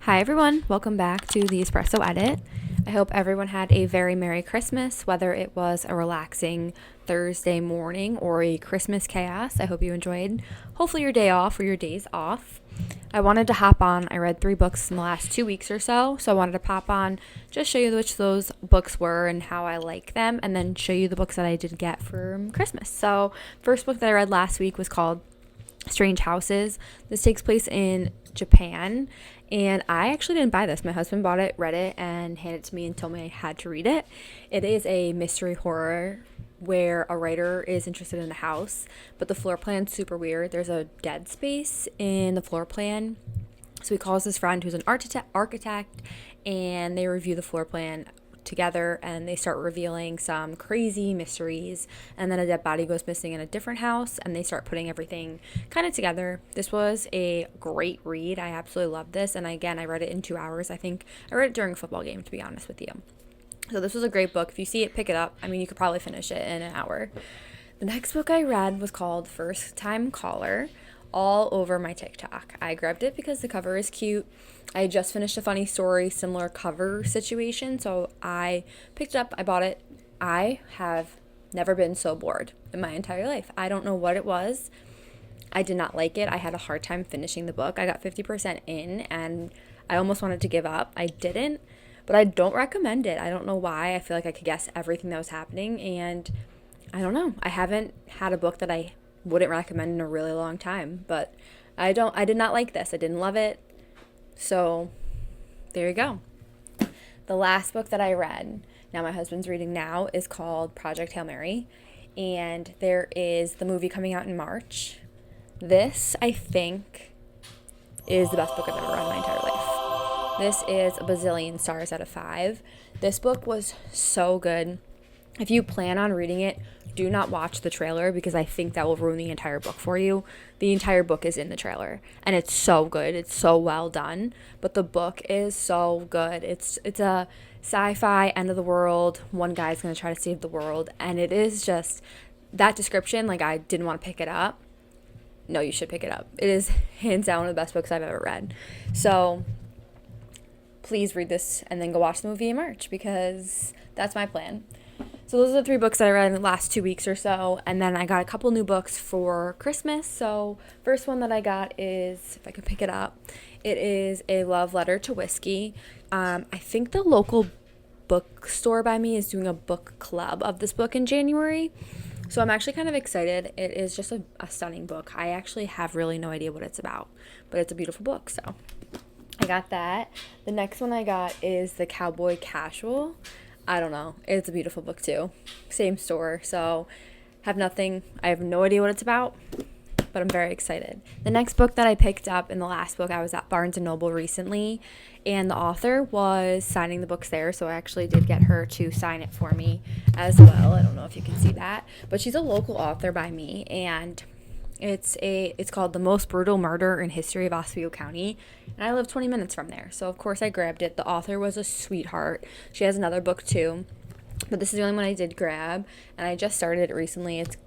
Hi everyone, welcome back to the Espresso Edit. I hope everyone had a very Merry Christmas, whether it was a relaxing Thursday morning or a Christmas chaos. I hope you enjoyed, hopefully, your day off or your days off. I wanted to hop on. I read 3 books in the last 2 weeks or so I wanted to pop on, just show you which those books were and how I like them, and then show you the books that I did get for Christmas. So, first book that I read last week was called Strange Houses. This takes place in Japan, and I actually didn't buy this. My husband bought it, read it, and handed it to me and told me I had to read it. It is a mystery horror where a writer is interested in a house, but the floor plan's super weird. There's a dead space in the floor plan. So he calls his friend who's an architect, and they review the floor plan together, and they start revealing some crazy mysteries, and then a dead body goes missing in a different house, and they start putting everything kind of together. This was a great read. I absolutely loved this, and again, I read it in 2 hours. I think I read it during a football game, to be honest with you. So this was a great book. If you see it, pick it up. I mean, you could probably finish it in an hour. The next book I read was called First Time Caller, all over my TikTok. I grabbed it because the cover is cute. I just finished a funny story, similar cover situation, so I picked it up, I bought it. I have never been so bored in my entire life. I don't know what it was. I did not like it. I had a hard time finishing the book. I got 50% in, and I almost wanted to give up. I didn't, but I don't recommend it. I don't know why. I feel like I could guess everything that was happening, and I don't know. I haven't had a book that I wouldn't recommend in a really long time, but I did not like this. I didn't love it. So there you go. The last book that I read, now my husband's reading now, is called Project Hail Mary, and there is the movie coming out in March. This, I think, is the best book I've ever read in my entire life. This is a bazillion stars out of 5. This book was so good. If you plan on reading it, do not watch the trailer, because I think that will ruin the entire book for you. The entire book is in the trailer, and it's so good. It's so well done, but the book is so good. It's a sci-fi end of the world. One guy's going to try to save the world, and it is just that description. Like, I didn't want to pick it up. No, you should pick it up. It is hands down one of the best books I've ever read. So please read this and then go watch the movie in March, because that's my plan. So those are the 3 books that I read in the last 2 weeks or so, and then I got a couple new books for Christmas. So first one that I got is, if I can pick it up, it is A Love Letter to Whiskey. I think the local bookstore by me is doing a book club of this book in January, so I'm actually kind of excited. It is just a stunning book. I actually have really no idea what it's about, but it's a beautiful book, so I got that. The next one I got is The Cowboy Casual. I don't know. It's a beautiful book too. Same store. So I have no idea what it's about, but I'm very excited. The next book that I picked up, in the last book, I was at Barnes & Noble recently, and the author was signing the books there, so I actually did get her to sign it for me as well. I don't know if you can see that, but she's a local author by me, and it's called The Most Brutal Murder in History of Oswego County, and I live 20 minutes from there, so of course I grabbed it. The author was a sweetheart. She has another book too, but this is the only one I did grab, and I just started it recently. It's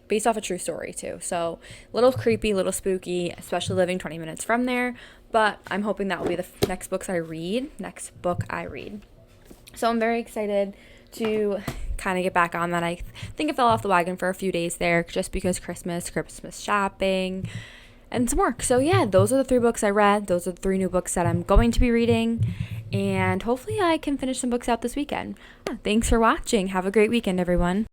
based off a true story too, so a little creepy, a little spooky, especially living 20 minutes from there, but I'm hoping that will be the next book I read. So I'm very excited to kind of get back on that. I think I fell off the wagon for a few days there, just because Christmas shopping, and some work. So yeah, those are the 3 books I read. Those are the 3 new books that I'm going to be reading, and hopefully I can finish some books out this weekend. Thanks for watching. Have a great weekend, everyone.